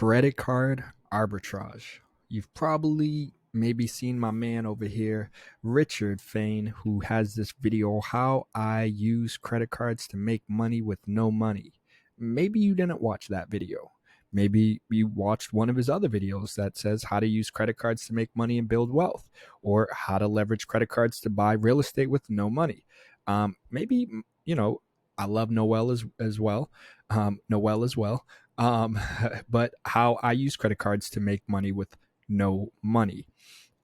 Credit card arbitrage. You've probably maybe seen my man over here, Richard Fain, who has this video, How I Use Credit Cards to Make Money with No Money. Maybe you didn't watch that video. Maybe you watched one of his other videos that says how to use credit cards to make money and build wealth, or how to leverage credit cards to buy real estate with no money. Maybe, you know, I love Noelle as well. Noelle as well. Um, but how I use credit cards to make money with no money.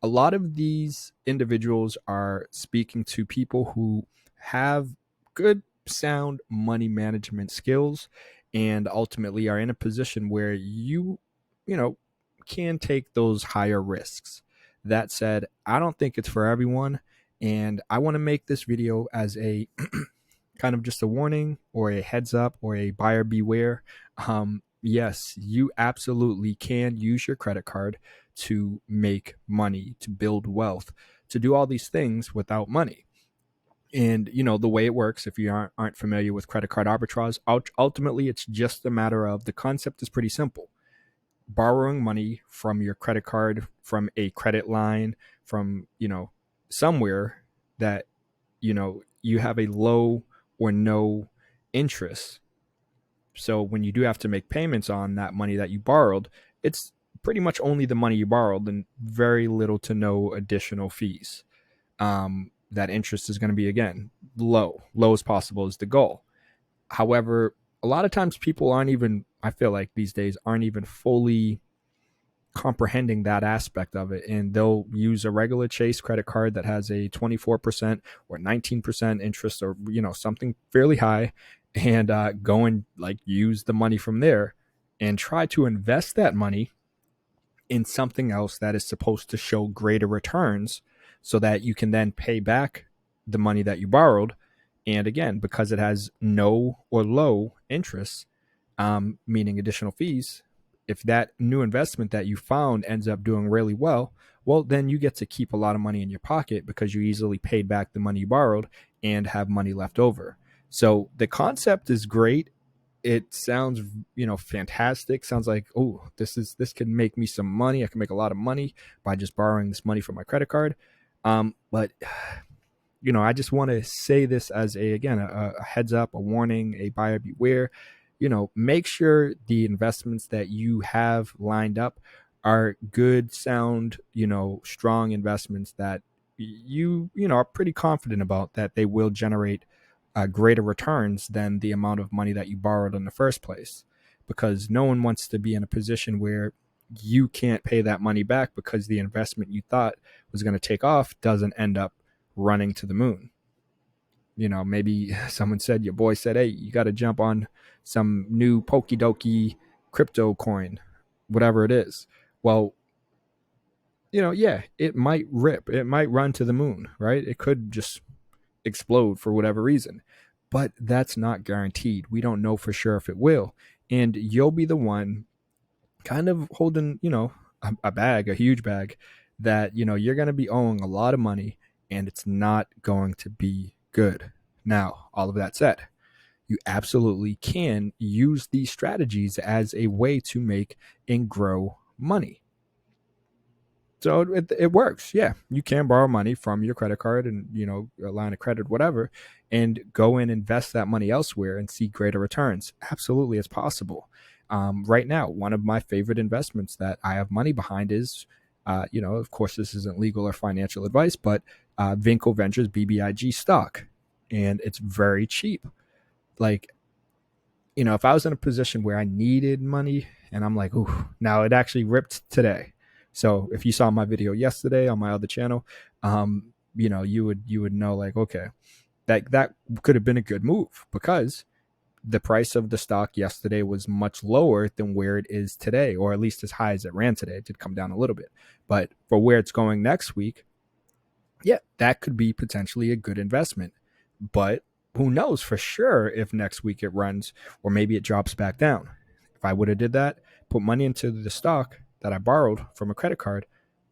A lot of these individuals are speaking to people who have good, sound money management skills and ultimately are in a position where you know, can take those higher risks. That said, I don't think it's for everyone. And I want to make this video as a kind of just a warning or a heads up or a buyer beware. Yes, you absolutely can use your credit card to make money, to build wealth, to do all these things without money. And the way it works, if you aren't familiar with credit card arbitrage, ultimately it's just a matter of, the concept is pretty simple: borrowing money from your credit card, from a credit line, from somewhere that you have a low or no interest. So when you do have to make payments on that money that you borrowed, it's pretty much only the money you borrowed and very little to no additional fees. That interest is going to be, again, low as possible is the goal. However, a lot of times people aren't even, I feel like these days, aren't even fully comprehending that aspect of it, and they'll use a regular Chase credit card that has a 24% or 19% interest, or something fairly high, and go and like use the money from there and try to invest that money in something else that is supposed to show greater returns, so that you can then pay back the money that you borrowed. And again, because it has no or low interest, meaning additional fees, if that new investment that you found ends up doing really well, then you get to keep a lot of money in your pocket because you easily paid back the money you borrowed and have money left over. So the concept is great. It sounds, fantastic. Sounds like, oh, this can make me some money. I can make a lot of money by just borrowing this money from my credit card. But I just want to say this as a heads up, a warning, a buyer beware. Make sure the investments that you have lined up are good, sound, strong investments that you are pretty confident about, that they will generate greater returns than the amount of money that you borrowed in the first place. Because no one wants to be in a position where you can't pay that money back because the investment you thought was going to take off doesn't end up running to the moon. Maybe someone said, your boy said, hey, you got to jump on some new pokey dokey crypto coin, whatever it is. Well, yeah, it might rip. It might run to the moon, right? It could just explode for whatever reason. But that's not guaranteed. We don't know for sure if it will. And you'll be the one kind of holding, a huge bag that, you're going to be owing a lot of money, and it's not going to be good. Now, all of that said, you absolutely can use these strategies as a way to make and grow money. So it works. Yeah, you can borrow money from your credit card and, a line of credit, whatever, and go and invest that money elsewhere and see greater returns. Absolutely, it's possible. Right now, one of my favorite investments that I have money behind is, of course, this isn't legal or financial advice, but Vinco Ventures BBIG stock. And it's very cheap. Like, if I was in a position where I needed money and I'm like, ooh, now it actually ripped today. So if you saw my video yesterday on my other channel, you would know, like, okay, that could have been a good move, because the price of the stock yesterday was much lower than where it is today, or at least as high as it ran today. It did come down a little bit, but for where it's going next week, yeah, that could be potentially a good investment. But who knows for sure if next week it runs, or maybe it drops back down. If I would have did that, put money into the stock that I borrowed from a credit card,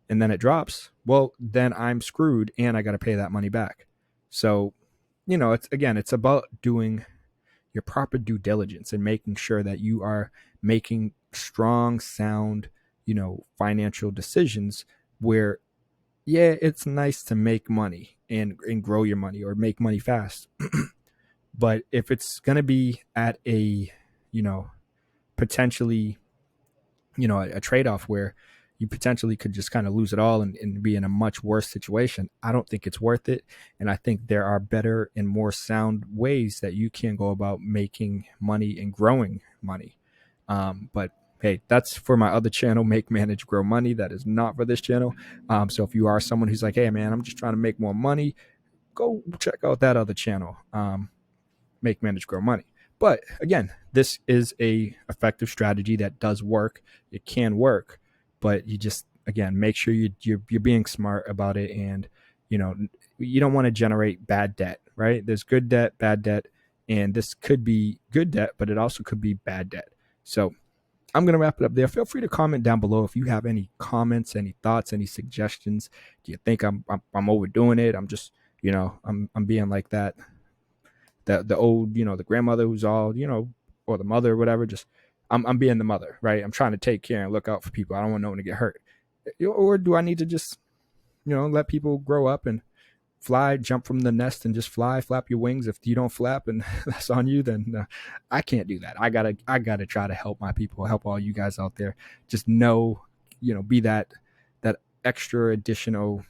and then it drops, well, then I'm screwed and I got to pay that money back. So, it's about doing your proper due diligence and making sure that you are making strong, sound, financial decisions where, yeah, it's nice to make money and grow your money or make money fast. But if it's going to be at a, you know, potentially, a trade-off where you potentially could just kind of lose it all and be in a much worse situation, I don't think it's worth it. And I think there are better and more sound ways that you can go about making money and growing money. But hey, that's for my other channel, Make, Manage, Grow Money. That is not for this channel. So if you are someone who's like, hey man, I'm just trying to make more money, go check out that other channel, Make, Manage, Grow Money. But again, this is a effective strategy that does work. It can work, but you just, again, make sure you're being smart about it. And you don't want to generate bad debt, right? There's good debt, bad debt, and this could be good debt, but it also could be bad debt. So I'm going to wrap it up there. Feel free to comment down below if you have any comments, any thoughts, any suggestions. Do you think I'm overdoing it? I'm just, I'm being like that, the old, the grandmother who's all, or the mother or whatever. Just I'm being the mother, right? I'm trying to take care and look out for people. I don't want no one to get hurt. Or do I need to just, let people grow up and fly, jump from the nest and just fly, flap your wings? If you don't flap and that's on you, then I can't do that. I gotta try to help my people, help all you guys out there. Just know, be that extra additional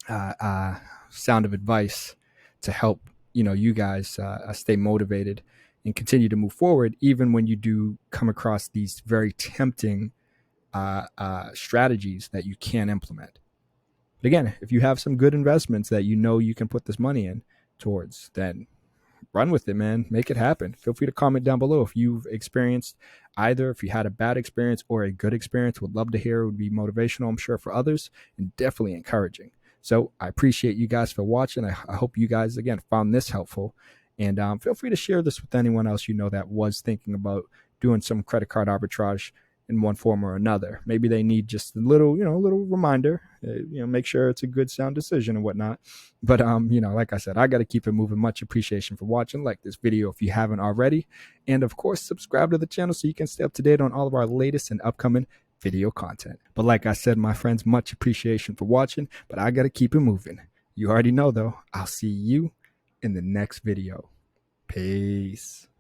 sound of advice to help you guys stay motivated and continue to move forward, even when you do come across these very tempting strategies that you can implement. But again, if you have some good investments that you can put this money in towards, then run with it, man. Make it happen. Feel free to comment down below if you've experienced either, if you had a bad experience or a good experience. Would love to hear. It would be motivational, I'm sure, for others, and definitely encouraging. So I appreciate you guys for watching. I hope you guys, again, found this helpful. And feel free to share this with anyone else that was thinking about doing some credit card arbitrage in one form or another. Maybe they need just a little, little reminder, make sure it's a good sound decision and whatnot. But, like I said, I got to keep it moving. Much appreciation for watching. Like this video if you haven't already. And of course, subscribe to the channel so you can stay up to date on all of our latest and upcoming video content. But like I said, my friends, much appreciation for watching, but I got to keep it moving. You already know though, I'll see you in the next video. Peace.